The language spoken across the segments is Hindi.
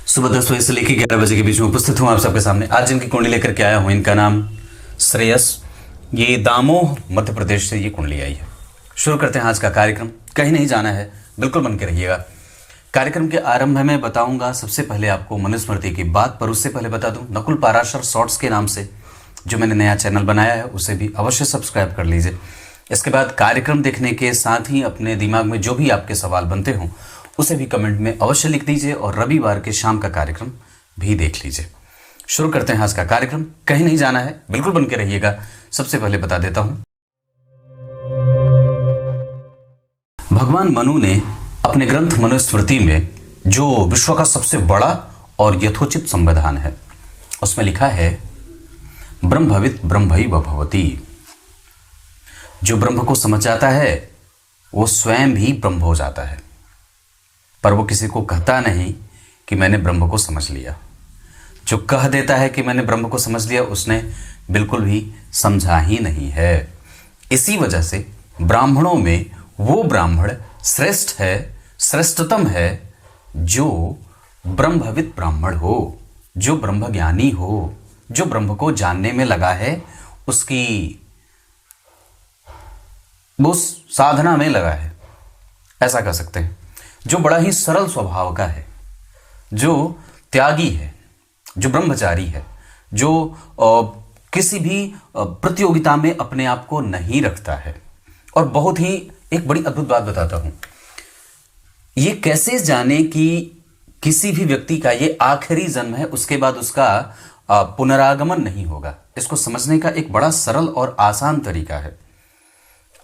सुबह 10 बजे से लेकर 11 बजे के बीच में उपस्थित हूँ आप सबके सामने। आज जिनकी कुंडली लेकर के आया हूँ इनका नाम श्रेयस। ये दामोह मध्य प्रदेश से ये कुंडली आई है। शुरू करते हैं आज का कार्यक्रम। कहीं नहीं जाना है, बिल्कुल बन के रहिएगा। कार्यक्रम के आरंभ में बताऊंगा सबसे पहले आपको मनुस्मृति की बात, पर उससे पहले बता दूं नकुल पाराशर शॉर्ट्स के नाम से जो मैंने नया चैनल बनाया है उसे भी अवश्य सब्सक्राइब कर लीजिए। इसके बाद कार्यक्रम देखने के साथ ही अपने दिमाग में जो भी आपके सवाल बनते हों उसे भी कमेंट में अवश्य लिख दीजिए और रविवार के शाम का कार्यक्रम भी देख लीजिए। शुरू करते हैं आज का कार्यक्रम। कहीं नहीं जाना है, बिल्कुल बन के रहिएगा। सबसे पहले बता देता हूं, भगवान मनु ने अपने ग्रंथ मनुस्मृति में जो विश्व का सबसे बड़ा और यथोचित संविधान है उसमें लिखा है ब्रह्मवित् ब्रह्मैव भवति। जो ब्रह्म को समझ जाता है वो स्वयं भी ब्रह्म हो जाता है, पर वो किसी को कहता नहीं कि मैंने ब्रह्म को समझ लिया। जो कह देता है कि मैंने ब्रह्म को समझ लिया उसने बिल्कुल भी समझा ही नहीं है। इसी वजह से ब्राह्मणों में वो ब्राह्मण श्रेष्ठ है, श्रेष्ठतम है जो ब्रह्मवित् ब्राह्मण हो, जो ब्रह्म ज्ञानी हो, जो ब्रह्म को जानने में लगा है, उसकी वो साधना में लगा है, ऐसा कह सकते हैं। जो बड़ा ही सरल स्वभाव का है, जो त्यागी है, जो ब्रह्मचारी है, जो किसी भी प्रतियोगिता में अपने आप को नहीं रखता है। और बहुत ही एक बड़ी अद्भुत बात बताता हूं, ये कैसे जाने कि किसी भी व्यक्ति का ये आखिरी जन्म है, उसके बाद उसका पुनरागमन नहीं होगा। इसको समझने का एक बड़ा सरल और आसान तरीका है।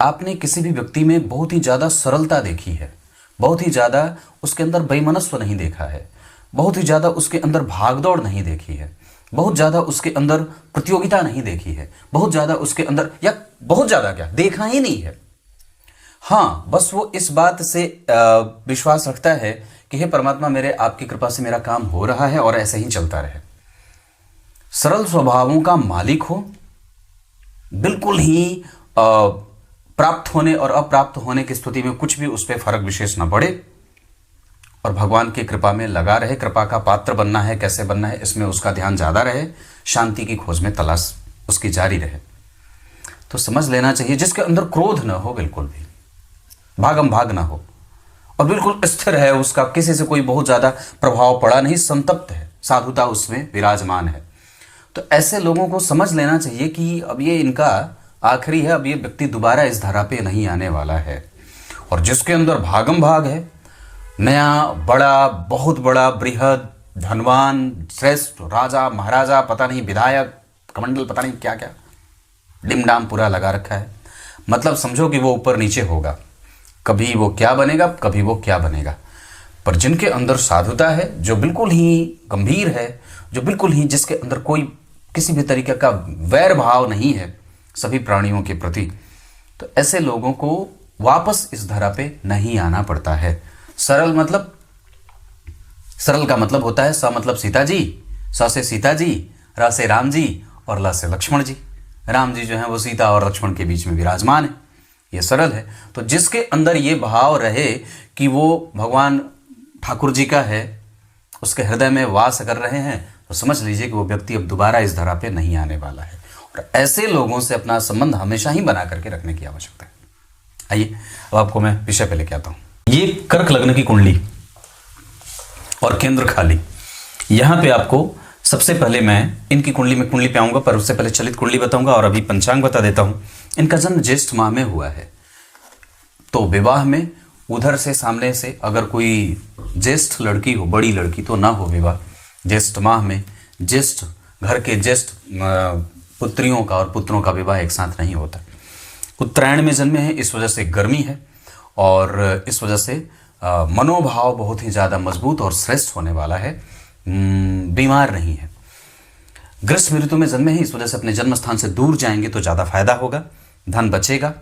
आपने किसी भी व्यक्ति में बहुत ही ज्यादा सरलता देखी है, बहुत ही ज़्यादा उसके अंदर बेमनस्व नहीं देखा है, बहुत ही ज़्यादा उसके अंदर भागदौड़ नहीं देखी है, बहुत ज़्यादा उसके अंदर प्रतियोगिता नहीं देखी है, बहुत ज़्यादा उसके अंदर, या बहुत ज़्यादा क्या देखा ही नहीं है। हाँ, बस वो इस बात से विश्वास रखता है कि हे परमात्मा, मेरे आपकी कृपा से मेरा काम हो रहा है और ऐसे ही चलता रहे। सरल स्वभावों का मालिक हो, बिल्कुल ही प्राप्त होने और अप्राप्त होने की स्थिति में कुछ भी उस पर फर्क विशेष न पड़े और भगवान की कृपा में लगा रहे। कृपा का पात्र बनना है, कैसे बनना है, इसमें उसका ध्यान ज़्यादा रहे। शांति की खोज में तलाश उसकी जारी रहे। तो समझ लेना चाहिए जिसके अंदर क्रोध न हो, बिल्कुल भी भागम भाग ना हो, और बिल्कुल स्थिर है, उसका किसी से कोई बहुत ज़्यादा प्रभाव पड़ा नहीं, संतप्त है, साधुता उसमें विराजमान है। तो ऐसे लोगों को समझ लेना चाहिए कि अब ये इनका आखिरी है, अब ये व्यक्ति दोबारा इस धरा पे नहीं आने वाला है। और जिसके अंदर भागम भाग है, नया बड़ा, बहुत बड़ा, बृहद, धनवान, श्रेष्ठ, राजा महाराजा, पता नहीं विधायक, कमंडल, पता नहीं क्या क्या डिमडाम पूरा लगा रखा है, मतलब समझो कि वो ऊपर नीचे होगा, कभी वो क्या बनेगा, कभी वो क्या बनेगा। पर जिनके अंदर साधुता है, जो बिल्कुल ही गंभीर है, जो बिल्कुल ही जिसके अंदर कोई किसी भी तरीके का वैर भाव नहीं है सभी प्राणियों के प्रति, तो ऐसे लोगों को वापस इस धरा पे नहीं आना पड़ता है। सरल मतलब, सरल का मतलब होता है स मतलब सीता जी, स से सीता जी, र से राम जी और ल से लक्ष्मण जी। राम जी जो हैं वो सीता और लक्ष्मण के बीच में विराजमान है, ये सरल है। तो जिसके अंदर ये भाव रहे कि वो भगवान ठाकुर जी का है, उसके हृदय में वास कर रहे हैं, तो समझ लीजिए कि वो व्यक्ति अब दोबारा इस धरा पे नहीं आने वाला है। और ऐसे लोगों से अपना संबंध हमेशा ही बना करके रखने की आवश्यकता है। आइए अब आपको मैं विषय पे लेके आता हूं। ये कर्क लग्न की कुंडली और केंद्र खाली। यहां पे आपको सबसे पहले मैं इनकी कुंडली पे आऊंगा, पर उससे पहले चलित कुंडली बताऊंगा और अभी पंचांग बता देता हूं। इनका जन्म ज्येष्ठ माह में हुआ है, तो विवाह में उधर से सामने से अगर कोई ज्येष्ठ लड़की हो, बड़ी लड़की, तो ना हो विवाह ज्येष्ठ माह में। ज्येष्ठ घर के ज्येष्ठ पुत्रियों का और पुत्रों का विवाह एक साथ नहीं होता। उत्तरायण में जन्मे हैं, इस वजह से गर्मी है और इस वजह से मनोभाव बहुत ही ज़्यादा मजबूत और श्रेष्ठ होने वाला है, बीमार नहीं है। ग्रीष्म ऋतु में जन्मे हैं, इस वजह से अपने जन्म स्थान से दूर जाएंगे तो ज़्यादा फायदा होगा, धन बचेगा।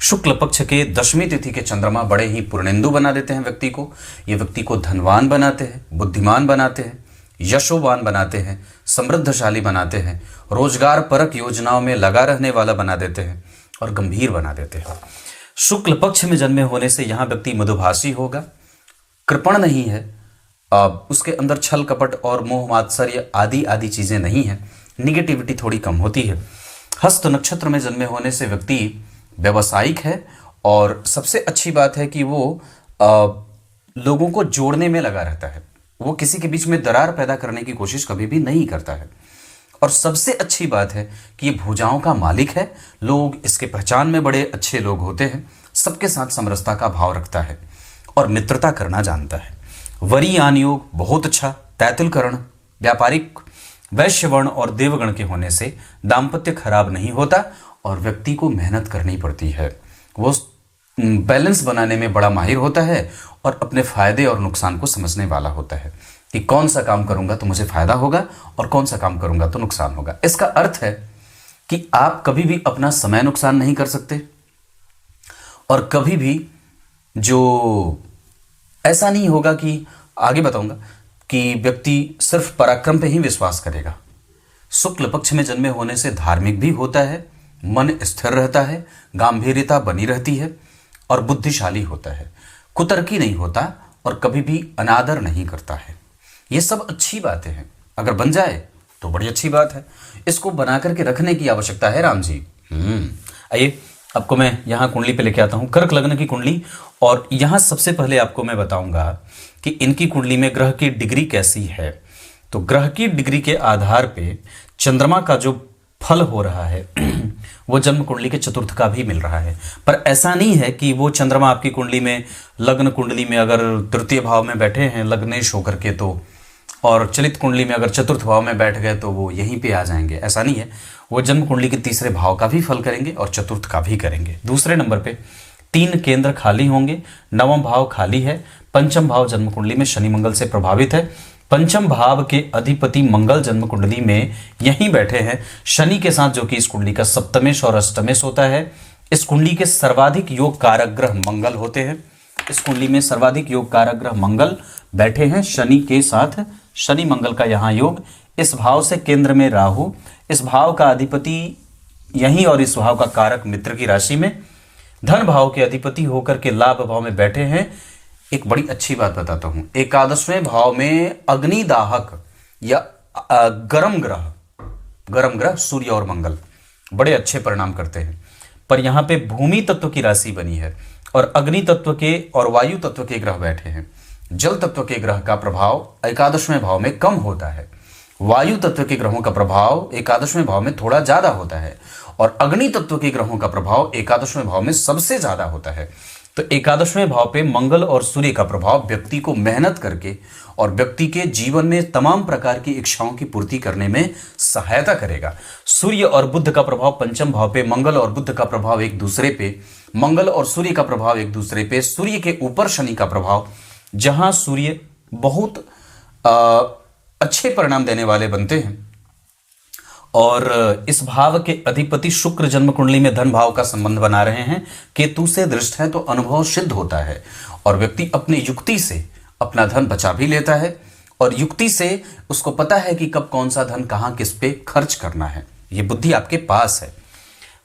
शुक्ल पक्ष के दशमी तिथि के चंद्रमा बड़े ही पूर्णेंदु बना देते हैं व्यक्ति को। ये व्यक्ति को धनवान बनाते हैं, बुद्धिमान बनाते हैं, यशोवान बनाते हैं, समृद्धशाली बनाते हैं, रोजगार परक योजनाओं में लगा रहने वाला बना देते हैं और गंभीर बना देते हैं। शुक्ल पक्ष में जन्मे होने से यहाँ व्यक्ति मधुभाषी होगा, कृपण नहीं है, उसके अंदर छल कपट और मोह मात्सर्य आदि आदि चीज़ें नहीं हैं, निगेटिविटी थोड़ी कम होती है। हस्त नक्षत्र में जन्मे होने से व्यक्ति व्यावसायिक है और सबसे अच्छी बात है कि वो लोगों को जोड़ने में लगा रहता है, वो किसी के बीच में दरार पैदा करने की कोशिश कभी भी नहीं करता है। और सबसे अच्छी बात है कि ये भुजाओं का मालिक है, लोग इसके पहचान में बड़े अच्छे लोग होते हैं, सबके साथ समरसता का भाव रखता है और मित्रता करना जानता है। वरीयान योग बहुत अच्छा, तैतुलकरण, व्यापारिक, वैश्यवर्ण और देवगण के होने से दाम्पत्य खराब नहीं होता और व्यक्ति को मेहनत करनी पड़ती है, वो बैलेंस बनाने में बड़ा माहिर होता है और अपने फायदे और नुकसान को समझने वाला होता है कि कौन सा काम करूंगा तो मुझे फायदा होगा और कौन सा काम करूंगा तो नुकसान होगा। इसका अर्थ है कि आप कभी भी अपना समय नुकसान नहीं कर सकते और कभी भी जो ऐसा नहीं होगा कि आगे बताऊंगा कि व्यक्ति सिर्फ पराक्रम पे ही विश्वास करेगा। शुक्ल पक्ष में जन्मे होने से धार्मिक भी होता है, मन स्थिर रहता है, गांभीर्यता बनी रहती है और बुद्धिशाली होता है, कुतर्की नहीं होता और कभी भी अनादर नहीं करता है। ये सब अच्छी बातें हैं, अगर बन जाए तो बड़ी अच्छी बात है। इसको बना करके रखने की आवश्यकता है राम जी। आइए आपको मैं यहाँ कुंडली पे लेके आता हूँ, कर्क लग्न की कुंडली। और यहाँ सबसे पहले आपको मैं बताऊंगा कि इनकी कुंडली में ग्रह की डिग्री कैसी है। तो ग्रह की डिग्री के आधार पे चंद्रमा का जो फल हो रहा है वो जन्म कुंडली के चतुर्थ का भी मिल रहा है। पर ऐसा नहीं है कि वो चंद्रमा आपकी कुंडली में, लग्न कुंडली में अगर तृतीय भाव में बैठे हैं लग्नेश होकर के तो, और चलित कुंडली में अगर चतुर्थ भाव में बैठ गए तो वो यहीं पे आ जाएंगे, ऐसा नहीं है। वो जन्म कुंडली के तीसरे भाव का भी फल करेंगे और चतुर्थ का भी करेंगे। दूसरे नंबर पे 3 केंद्र खाली होंगे, नवम भाव खाली है, पंचम भाव जन्म कुंडली में शनि मंगल से प्रभावित है। पंचम भाव के अधिपति मंगल जन्म कुंडली में यहीं बैठे हैं शनि के साथ, जो कि इस कुंडली का सप्तमेश और अष्टमेश होता है। इस कुंडली के सर्वाधिक योग कारक ग्रह मंगल होते हैं। इस कुंडली में सर्वाधिक योग कारक ग्रह मंगल बैठे हैं शनि के साथ, शनि मंगल का यहाँ योग। इस भाव से केंद्र में राहु, इस भाव का अधिपति यहीं और इस भाव का कारक मित्र की राशि में। धन भाव के अधिपति होकर के लाभ भाव में बैठे हैं। एक बड़ी अच्छी बात बताता हूं, एकादशवें भाव में अग्निदाहक या गरम ग्रह सूर्य और मंगल बड़े अच्छे परिणाम करते हैं। पर यहाँ पे भूमि तत्व की राशि बनी है और अग्नि तत्व के और वायु तत्व के ग्रह बैठे हैं। जल तत्व के ग्रह का प्रभाव एकादशवें भाव में कम होता है, वायु तत्व के ग्रहों का प्रभाव एकादशवें भाव में थोड़ा ज्यादा होता है और अग्नि तत्व के ग्रहों का प्रभाव एकादशवें भाव में सबसे ज्यादा होता है। तो एकादशवें भाव पे मंगल और सूर्य का प्रभाव व्यक्ति को मेहनत करके और व्यक्ति के जीवन में तमाम प्रकार की इच्छाओं की पूर्ति करने में सहायता करेगा। सूर्य और बुध का प्रभाव पंचम भाव पे, मंगल और बुध का प्रभाव एक दूसरे पे, मंगल और सूर्य का प्रभाव एक दूसरे पे, सूर्य के ऊपर शनि का प्रभाव, जहां सूर्य बहुत अच्छे परिणाम देने वाले बनते हैं। और इस भाव के अधिपति शुक्र जन्म कुंडली में धन भाव का संबंध बना रहे हैं, केतु से दृष्ट है तो अनुभव सिद्ध होता है और व्यक्ति अपनी युक्ति से अपना धन बचा भी लेता है और युक्ति से उसको पता है कि कब कौन सा धन कहाँ किस पे खर्च करना है। ये बुद्धि आपके पास है।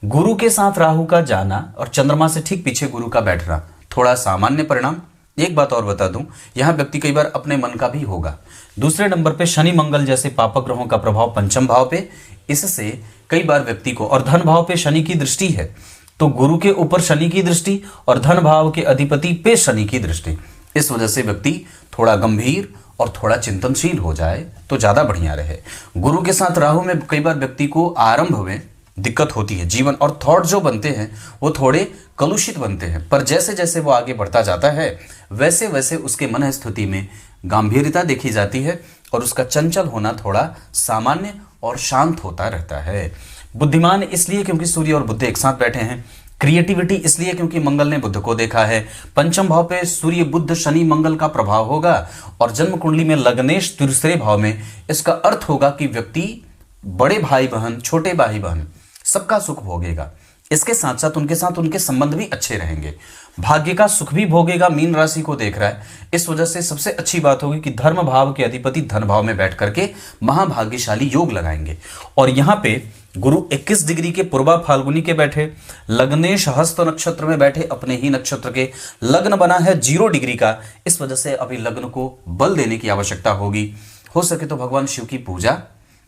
गुरु के साथ राहु का जाना और चंद्रमा से ठीक पीछे गुरु का बैठना थोड़ा सामान्य परिणाम। एक बात और बता दूं, यहां व्यक्ति कई बार अपने मन का भी होगा। दूसरे नंबर पे शनि मंगल जैसे पापक ग्रहों का प्रभाव पंचम भाव पे, इससे कई बार व्यक्ति को, और धन भाव पे शनि की दृष्टि है तो गुरु के ऊपर शनि की दृष्टि और धन भाव के अधिपति पे शनि की दृष्टि, इस वजह से व्यक्ति थोड़ा गंभीर और थोड़ा चिंतनशील हो जाए तो ज्यादा बढ़िया रहे। गुरु के साथ राहु में कई बार व्यक्ति को आरंभ में दिक्कत होती है, जीवन और थॉट जो बनते हैं वो थोड़े कलुषित बनते हैं, पर जैसे जैसे वो आगे बढ़ता जाता है वैसे वैसे उसके मन स्थिति में गंभीरता देखी जाती है और उसका चंचल होना थोड़ा सामान्य और शांत होता रहता है। बुद्धिमान इसलिए क्योंकि सूर्य और बुध एक साथ बैठे हैं। क्रिएटिविटी इसलिए क्योंकि मंगल ने बुध को देखा है। पंचम भाव पे सूर्य बुध शनि मंगल का प्रभाव होगा और जन्म कुंडली में लग्नेश तीसरे भाव में, इसका अर्थ होगा कि व्यक्ति बड़े भाई बहन, छोटे भाई बहन सबका सुख भोगेगा। इसके साथ साथ उनके संबंध भी अच्छे रहेंगे। भाग्य का सुख भी भोगेगा, मीन राशि को देख रहा है। इस वजह से सबसे अच्छी बात होगी कि धर्म भाव के अधिपति धन भाव में बैठ करके महाभाग्यशाली योग लगाएंगे। और यहाँ पे गुरु 21 डिग्री के पूर्वा फाल्गुनी के बैठे, लग्नेश हस्त नक्षत्र में बैठे, अपने ही नक्षत्र के, लग्न बना है 0 डिग्री का। इस वजह से अभी लग्न को बल देने की आवश्यकता होगी। हो सके तो भगवान शिव की पूजा,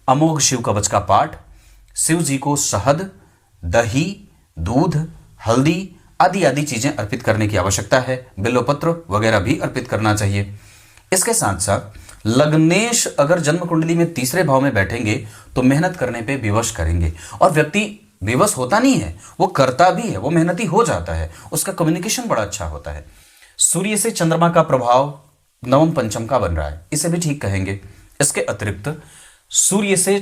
अमोघ शिव कवच का पाठ, शिव जी को शहद, दही, दूध, हल्दी आदि आदि चीजें अर्पित करने की आवश्यकता है। बिल्वपत्र वगैरह भी अर्पित करना चाहिए। इसके साथ साथ लग्नेश अगर जन्म कुंडली में तीसरे भाव में बैठेंगे तो मेहनत करने पे विवश करेंगे, और व्यक्ति विवश होता नहीं है, वो करता भी है, वो मेहनती हो जाता है, उसका कम्युनिकेशन बड़ा अच्छा होता है। सूर्य से चंद्रमा का प्रभाव नवम पंचम का बन रहा है, इसे भी ठीक कहेंगे। इसके अतिरिक्त सूर्य से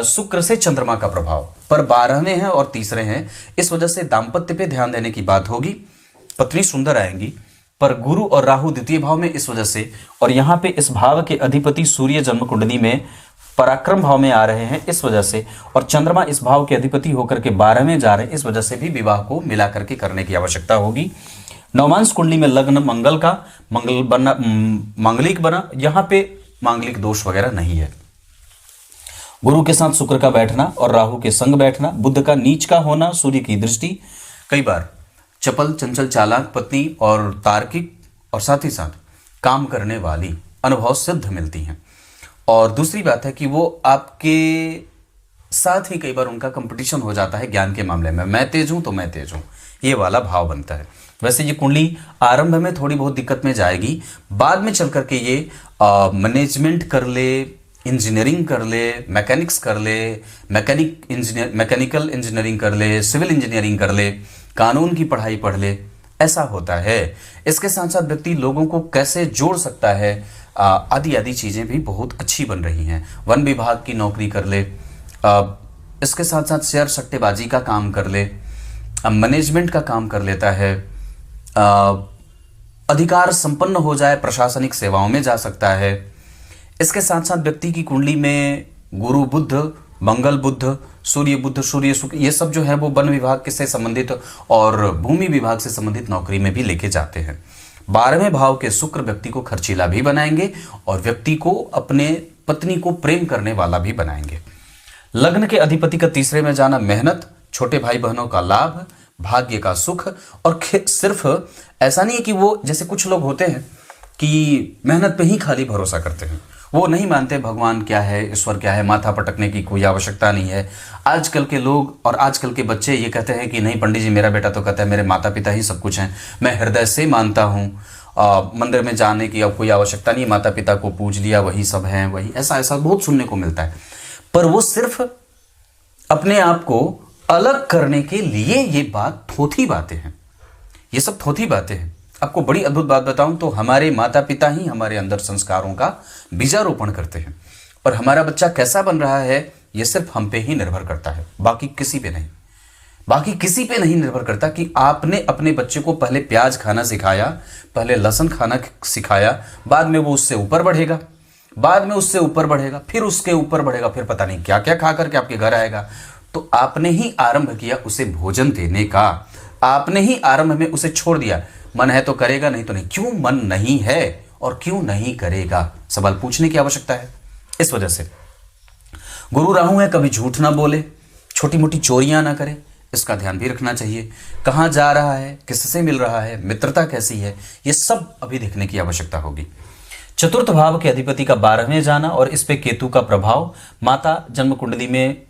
शुक्र से चंद्रमा का प्रभाव पर 12वें हैं और तीसरे हैं, इस वजह से दाम्पत्य पे ध्यान देने की बात होगी। पत्नी सुंदर आएंगी, पर गुरु और राहु द्वितीय भाव में, इस वजह से, और यहाँ पे इस भाव के अधिपति सूर्य जन्म कुंडली में पराक्रम भाव में आ रहे हैं, इस वजह से, और चंद्रमा इस भाव के अधिपति होकर के 12वें जा रहे हैं, इस वजह से भी विवाह को मिला करके करने की आवश्यकता होगी। नवमांश कुंडली में लग्न मंगल का, मंगल बना मांगलिक बना, यहाँ पे मांगलिक दोष वगैरह नहीं है। गुरु के साथ शुक्र का बैठना और राहु के संग बैठना, बुध का नीच का होना, सूर्य की दृष्टि, कई बार चपल चंचल चालाक पत्नी और तार्किक और साथ ही साथ काम करने वाली अनुभव सिद्ध मिलती हैं। और दूसरी बात है कि वो आपके साथ ही कई बार उनका कंपटीशन हो जाता है ज्ञान के मामले में, मैं तेज हूं तो मैं तेज हूं, ये वाला भाव बनता है। वैसे ये कुंडली आरंभ में थोड़ी बहुत दिक्कत में जाएगी, बाद में चल करके ये मैनेजमेंट कर ले, इंजीनियरिंग कर ले, मैकेनिक्स कर ले, मैकेनिकल इंजीनियरिंग कर ले, सिविल इंजीनियरिंग कर ले, कानून की पढ़ाई पढ़ ले, ऐसा होता है। इसके साथ साथ व्यक्ति लोगों को कैसे जोड़ सकता है, आदि आदि चीज़ें भी बहुत अच्छी बन रही हैं। वन विभाग की नौकरी कर ले, इसके साथ साथ शेयर सट्टेबाजी का काम कर ले, मैनेजमेंट का काम कर लेता है, अधिकार संपन्न हो जाए, प्रशासनिक सेवाओं में जा सकता है। इसके साथ साथ व्यक्ति की कुंडली में गुरु बुध, मंगल बुध, सूर्य बुध, सूर्य शुक्र, ये सब जो है वो वन विभाग से संबंधित और भूमि विभाग से संबंधित नौकरी में भी लेके जाते हैं। 12वें भाव के शुक्र व्यक्ति को खर्चीला भी बनाएंगे और व्यक्ति को अपने पत्नी को प्रेम करने वाला भी बनाएंगे। लग्न के अधिपति का तीसरे में जाना मेहनत, छोटे भाई बहनों का लाभ, भाग्य का सुख, और सिर्फ ऐसा नहीं है कि वो, जैसे कुछ लोग होते हैं कि मेहनत पे ही खाली भरोसा करते हैं, वो नहीं मानते भगवान क्या है, ईश्वर क्या है, माथा पटकने की कोई आवश्यकता नहीं है। आजकल के लोग और आजकल के बच्चे ये कहते हैं कि नहीं पंडित जी, मेरा बेटा तो कहता है मेरे माता पिता ही सब कुछ हैं, मैं हृदय से मानता हूँ, मंदिर में जाने की अब कोई आवश्यकता नहीं, माता पिता को पूज लिया, वही सब हैं, वही, ऐसा ऐसा बहुत सुनने को मिलता है। पर वो सिर्फ अपने आप को अलग करने के लिए ये बात थोथी बातें हैं, ये सब थोथी बातें हैं। आपको बड़ी अद्भुत बात बताऊं तो हमारे माता पिता ही हमारे अंदर संस्कारों का बीजारोपण करते हैं, और हमारा बच्चा कैसा बन रहा है ये सिर्फ हम पे ही निर्भर करता है, बाकी किसी पे नहीं, बाकी किसी पे नहीं निर्भर करता। कि आपने अपने बच्चे को पहले प्याज खाना सिखाया, पहले लहसुन खाना सिखाया, बाद में वो उससे ऊपर बढ़ेगा, बाद में उससे ऊपर बढ़ेगा, फिर उसके ऊपर बढ़ेगा, फिर पता नहीं क्या क्या खा करके आपके घर आएगा। तो आपने ही आरंभ किया उसे भोजन देने का, आपने ही आरंभ में उसे छोड़ दिया, मन है तो करेगा, नहीं तो नहीं। क्यों मन नहीं है और क्यों नहीं करेगा, सवाल पूछने की आवश्यकता है। इस वजह से गुरु राहु है, कभी झूठ ना बोले, छोटी मोटी चोरियां ना करे, इसका ध्यान भी रखना चाहिए। कहाँ जा रहा है, किससे मिल रहा है, मित्रता कैसी है, ये सब अभी देखने की आवश्यकता होगी। चतुर्थ भाव के अधिपति का 12वें जाना और इस पे केतु का प्रभाव, माता जन्म कुंडली में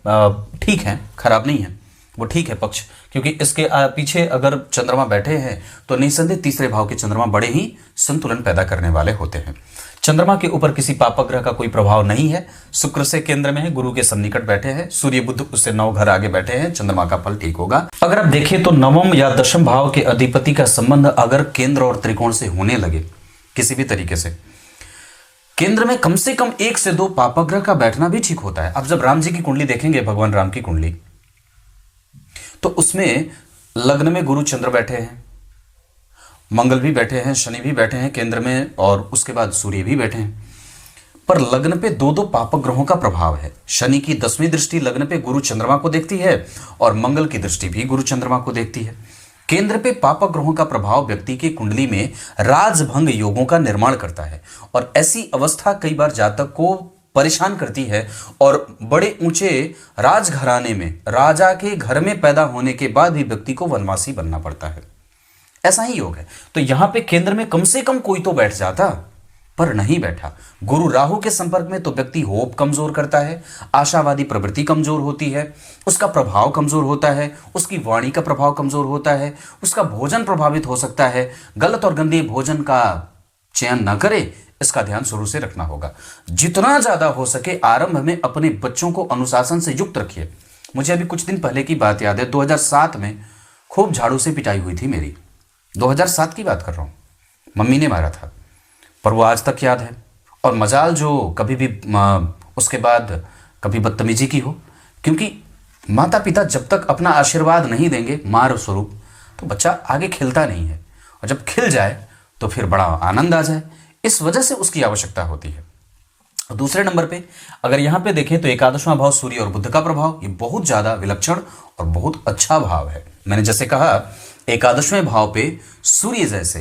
ठीक है, खराब नहीं है, वो ठीक है पक्ष, क्योंकि इसके पीछे अगर चंद्रमा बैठे हैं तो निसंदेह तीसरे भाव के चंद्रमा बड़े ही संतुलन पैदा करने वाले होते हैं। चंद्रमा के ऊपर किसी पापग्रह का कोई प्रभाव नहीं है, शुक्र से केंद्र में है, गुरु के सन्निकट बैठे हैं, सूर्य बुध उससे 9 घर आगे बैठे हैं, चंद्रमा का फल ठीक होगा। अगर आप देखें तो नवम या दशम भाव के अधिपति का संबंध अगर केंद्र और त्रिकोण से होने लगे किसी भी तरीके से, केंद्र में कम से कम 1 से 2 पापग्रह का बैठना भी ठीक होता है। अब जब राम जी की कुंडली देखेंगे, भगवान राम की कुंडली, तो उसमें लग्न में गुरु चंद्र बैठे हैं, मंगल भी बैठे हैं, शनि भी बैठे हैं केंद्र में, और उसके बाद सूर्य भी बैठे हैं। पर लग्न पे 2-2 पापक ग्रहों का प्रभाव है। शनि की 10वीं दृष्टि लग्न पे गुरु चंद्रमा को देखती है और मंगल की दृष्टि भी गुरु चंद्रमा को देखती है। केंद्र पे पापक ग्रहों का प्रभाव व्यक्ति की कुंडली में राजभंग योगों का निर्माण करता है, और ऐसी अवस्था कई बार जातक को परेशान करती है और बड़े ऊंचे राजघराने में राजा के घर में पैदा होने के बाद भी व्यक्ति को वनवासी बनना पड़ता है। ऐसा ही योग है। तो यहां पे केंद्र में कम से कम कोई तो बैठ जाता, पर नहीं बैठा। गुरु राहु के संपर्क में तो व्यक्ति होप कमजोर करता है, आशावादी प्रवृत्ति कमजोर होती है, उसका प्रभाव कमजोर होता है, उसकी वाणी का प्रभाव कमजोर होता है, उसका भोजन प्रभावित हो सकता है। गलत और गंदे भोजन का चयन न करे, इसका ध्यान शुरू से रखना होगा। जितना ज्यादा हो सके आरंभ में अपने बच्चों को अनुशासन से युक्त रखिए। मुझे अभी कुछ दिन पहले की बात याद है, 2007 में खूब झाड़ू से पिटाई हुई थी मेरी। 2007 की बात कर रहा हूं, मम्मी ने मारा था, पर वो आज तक याद है। और मजाल जो कभी भी उसके बाद कभी बदतमीजी की हो, क्योंकि माता पिता जब तक अपना आशीर्वाद नहीं देंगे मार स्वरूप, तो बच्चा आगे खिलता नहीं है, और जब खिल जाए तो फिर बड़ा आनंद आ जाए। इस वजह से उसकी आवश्यकता होती है। और दूसरे नंबर पे अगर यहां पे देखें तो एकादशवां भाव सूर्य और बुध का प्रभाव, ये बहुत ज्यादा विलक्षण और बहुत अच्छा भाव है। मैंने जैसे कहा, एकादशवें भाव पे सूर्य जैसे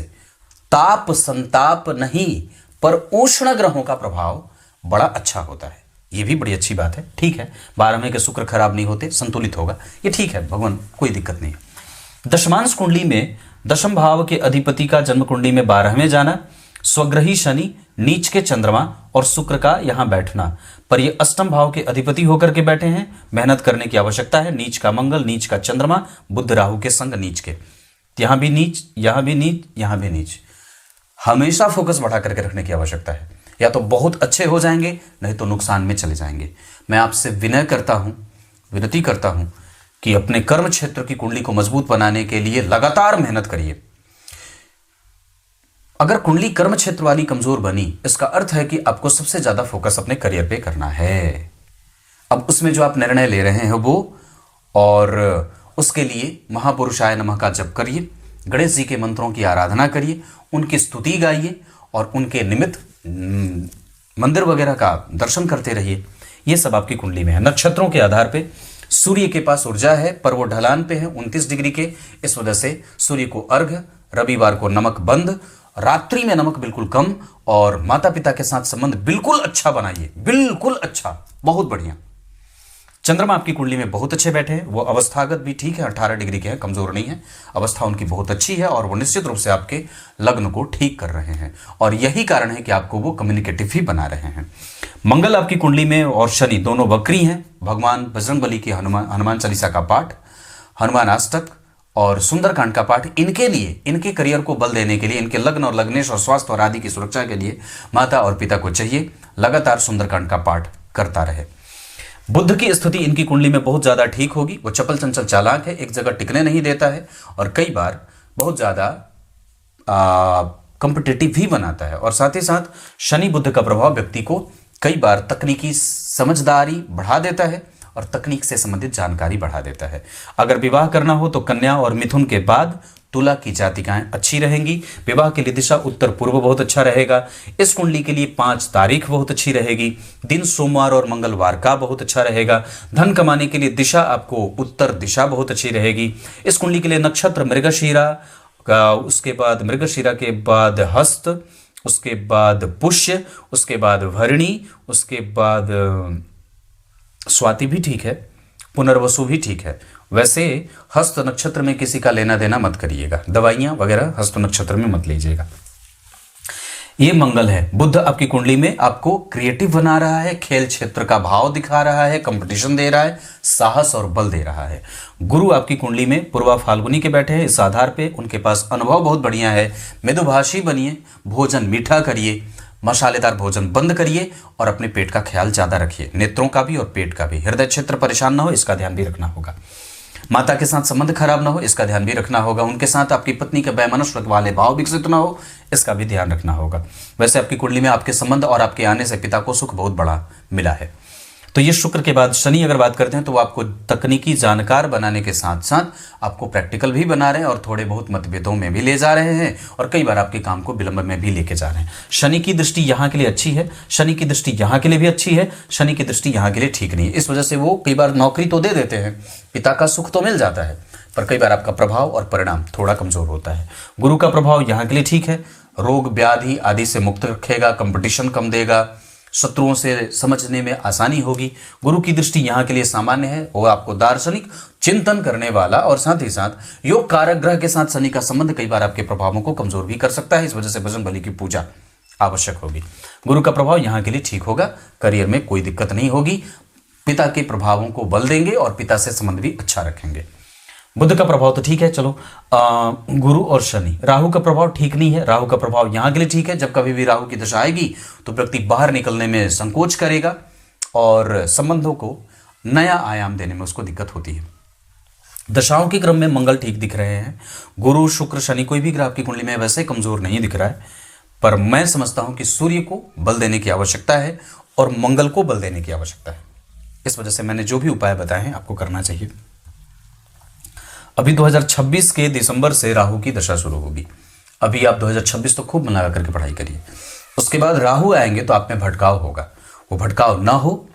ताप संताप नहीं पर उष्ण ग्रहों का प्रभाव बड़ा अच्छा होता है। ये भी बड़ी अच्छी बात है। ठीक है, 12वें के शुक्र खराब नहीं होते, संतुलित होगा, ये ठीक है भगवान, कोई दिक्कत नहीं है। दशमांश कुंडली में दशम भाव के अधिपति का जन्म कुंडली में 12वें जाना, स्वग्रही शनि, नीच के चंद्रमा और शुक्र का यहां बैठना, पर ये अष्टम भाव के अधिपति होकर के बैठे हैं। मेहनत करने की आवश्यकता है। नीच का मंगल, नीच का चंद्रमा, बुध राहु के संग नीच के, यहां भी नीच, यहां भी नीच, यहां भी नीच। हमेशा फोकस बढ़ा करके रखने की आवश्यकता है। या तो बहुत अच्छे हो जाएंगे, नहीं तो नुकसान में चले जाएंगे। मैं आपसे विनय करता हूं, विनती करता हूं कि अपने कर्म क्षेत्र की कुंडली को मजबूत बनाने के लिए लगातार मेहनत करिए। अगर कुंडली कर्म क्षेत्र वाली कमजोर बनी, इसका अर्थ है कि आपको सबसे ज्यादा फोकस अपने करियर पे करना है। अब उसमें जो आप निर्णय ले रहे हैं वो, और उसके लिए महापुरुषाय नमः का जप करिए, गणेश जी के मंत्रों की आराधना करिए, उनकी स्तुति गाइए और उनके निमित्त मंदिर वगैरह का दर्शन करते रहिए। ये सब आपकी कुंडली में है। नक्षत्रों के आधार पे सूर्य के पास ऊर्जा है, पर वो ढलान पे है 29 डिग्री के। इस वजह से सूर्य को अर्घ्य, रविवार को नमक बंद, रात्रि में नमक बिल्कुल कम, और माता पिता के साथ संबंध बिल्कुल अच्छा बनाइए, बिल्कुल अच्छा, बहुत बढ़िया। चंद्रमा आपकी कुंडली में बहुत अच्छे बैठे हैं। वो अवस्थागत भी ठीक है, 18 डिग्री के हैं, कमजोर नहीं है। अवस्था उनकी बहुत अच्छी है और वो निश्चित रूप से आपके लग्न को ठीक कर रहे हैं, और यही कारण है कि आपको वो कम्युनिकेटिव ही बना रहे हैं। मंगल आपकी कुंडली में और शनि दोनों वक्री हैं। भगवान बजरंगबली की हनुमान चालीसा का पाठ, हनुमान अष्टक और सुंदरकांड का पाठ इनके लिए, इनके करियर को बल देने के लिए, इनके लग्न और लग्नेश और स्वास्थ्य और आदि की सुरक्षा के लिए माता और पिता को चाहिए लगातार सुंदरकांड का पाठ करता रहे। बुध की स्थिति इनकी कुंडली में बहुत ज्यादा ठीक होगी। वो चपल चंचल चालाक है, एक जगह टिकने नहीं देता है, और कई बार बहुत ज्यादा कंपिटिटिव भी बनाता है। और साथ ही साथ शनि बुध का प्रभाव व्यक्ति को कई बार तकनीकी समझदारी बढ़ा देता है और तकनीक से संबंधित जानकारी बढ़ा देता है। अगर विवाह करना हो तो कन्या और मिथुन के बाद तुला की जातिकाएं अच्छी रहेंगी। विवाह के लिए दिशा उत्तर पूर्व बहुत अच्छा रहेगा। इस कुंडली के लिए 5 तारीख बहुत अच्छी रहेगी। दिन सोमवार और मंगलवार का बहुत अच्छा रहेगा। धन कमाने के लिए दिशा आपको उत्तर दिशा बहुत अच्छी रहेगी। इस कुंडली के लिए नक्षत्र मृगशीरा का, उसके बाद मृगशीरा के बाद हस्त, उसके बाद पुष्य, उसके बाद भरणी, उसके बाद स्वाति भी ठीक है, पुनर्वसु भी ठीक है। वैसे हस्त नक्षत्र में किसी का लेना देना मत करिएगा, दवाइयां वगैरह हस्त नक्षत्र में मत लीजिएगा। ये मंगल है। बुध आपकी कुंडली में आपको क्रिएटिव बना रहा है, खेल क्षेत्र का भाव दिखा रहा है, कंपटीशन दे रहा है, साहस और बल दे रहा है। गुरु आपकी कुंडली में पूर्वा फाल्गुनी के बैठे हैं। इस आधार पे उनके पास अनुभव बहुत बढ़िया है। मृदुभाषी बनिए, भोजन मीठा करिए, मसालेदार भोजन बंद करिए और अपने पेट का ख्याल ज्यादा रखिए, नेत्रों का भी और पेट का भी। हृदय क्षेत्र परेशान ना हो, इसका ध्यान भी रखना होगा। माता के साथ संबंध खराब ना हो, इसका ध्यान भी रखना होगा। उनके साथ आपकी पत्नी के वैमनस्य वाले भाव विकसित ना हो, इसका भी ध्यान रखना होगा। वैसे आपकी कुंडली में आपके संबंध और आपके आने से पिता को सुख बहुत बड़ा मिला है। तो ये शुक्र के बाद शनि अगर बात करते हैं तो वो आपको तकनीकी जानकार बनाने के साथ साथ आपको प्रैक्टिकल भी बना रहे हैं और थोड़े बहुत मतभेदों में भी ले जा रहे हैं, और कई बार आपके काम को विलंब में भी लेके जा रहे हैं। शनि की दृष्टि यहाँ के लिए अच्छी है, शनि की दृष्टि यहाँ के लिए भी अच्छी है, शनि की दृष्टि यहाँ के लिए ठीक नहीं है। इस वजह से वो कई बार नौकरी तो दे देते हैं, पिता का सुख तो मिल जाता है, पर कई बार आपका प्रभाव और परिणाम थोड़ा कमजोर होता है। गुरु का प्रभाव यहाँ के लिए ठीक है, रोग व्याधि आदि से मुक्त रखेगा, कंपटीशन कम देगा, शत्रुओं से समझने में आसानी होगी। गुरु की दृष्टि यहाँ के लिए सामान्य है, वो आपको दार्शनिक चिंतन करने वाला और साथ ही साथ योग कारक ग्रह के साथ शनि का संबंध कई बार आपके प्रभावों को कमजोर भी कर सकता है। इस वजह से बजरंग बली की पूजा आवश्यक होगी। गुरु का प्रभाव यहाँ के लिए ठीक होगा, करियर में कोई दिक्कत नहीं होगी। पिता के प्रभावों को बल देंगे और पिता से संबंध भी अच्छा रखेंगे। बुध का प्रभाव तो ठीक है, चलो गुरु और शनि। राहु का प्रभाव ठीक नहीं है। राहु का प्रभाव यहाँ के लिए ठीक है, जब कभी भी राहु की दशा आएगी तो व्यक्ति बाहर निकलने में संकोच करेगा और संबंधों को नया आयाम देने में उसको दिक्कत होती है। दशाओं के क्रम में मंगल ठीक दिख रहे हैं। गुरु शुक्र शनि कोई भी ग्रह की कुंडली में वैसे कमजोर नहीं दिख रहा है, पर मैं समझता हूं कि सूर्य को बल देने की आवश्यकता है और मंगल को बल देने की आवश्यकता है। इस वजह से मैंने जो भी उपाय बताए हैं आपको करना चाहिए। अभी 2026 के दिसंबर से राहु की दशा शुरू होगी। अभी आप 2026 तो खूब मन लगा करके पढ़ाई करिए। उसके बाद राहु आएंगे तो आप में भटकाव होगा, वो भटकाव ना हो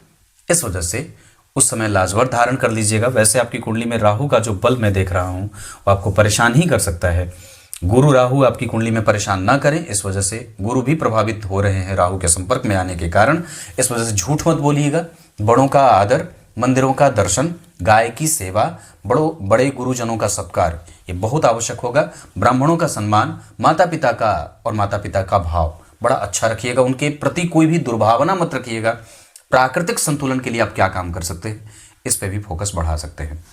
इस वजह से उस समय लाजवर धारण कर लीजिएगा। वैसे आपकी कुंडली में राहु का जो बल मैं देख रहा हूं वो आपको परेशान ही कर सकता है। गुरु राहु आपकी कुंडली में परेशान ना करें, इस वजह से गुरु भी प्रभावित हो रहे हैं राहु के संपर्क में आने के कारण। इस वजह से झूठ मत बोलिएगा। बड़ों का आदर, मंदिरों का दर्शन, गाय की सेवा, बड़े गुरुजनों का सत्कार ये बहुत आवश्यक होगा। ब्राह्मणों का सम्मान, माता पिता का और माता पिता का भाव बड़ा अच्छा रखिएगा। उनके प्रति कोई भी दुर्भावना मत रखिएगा। प्राकृतिक संतुलन के लिए आप क्या काम कर सकते हैं, इस पे भी फोकस बढ़ा सकते हैं।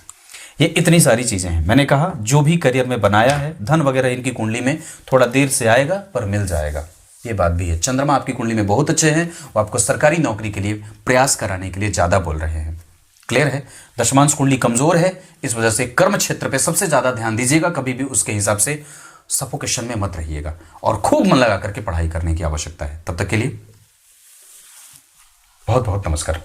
ये इतनी सारी चीजें हैं। मैंने कहा जो भी करियर में बनाया है, धन वगैरह इनकी कुंडली में थोड़ा देर से आएगा पर मिल जाएगा, ये बात भी है। चंद्रमा आपकी कुंडली में बहुत अच्छे हैं, वो आपको सरकारी नौकरी के लिए प्रयास कराने के लिए ज्यादा बोल रहे हैं। क्लियर है। दशमांश कुंडली कमजोर है, इस वजह से कर्म क्षेत्र पे सबसे ज्यादा ध्यान दीजिएगा। कभी भी उसके हिसाब से सफोकेशन में मत रहिएगा और खूब मन लगा करके पढ़ाई करने की आवश्यकता है। तब तक के लिए बहुत बहुत नमस्कार।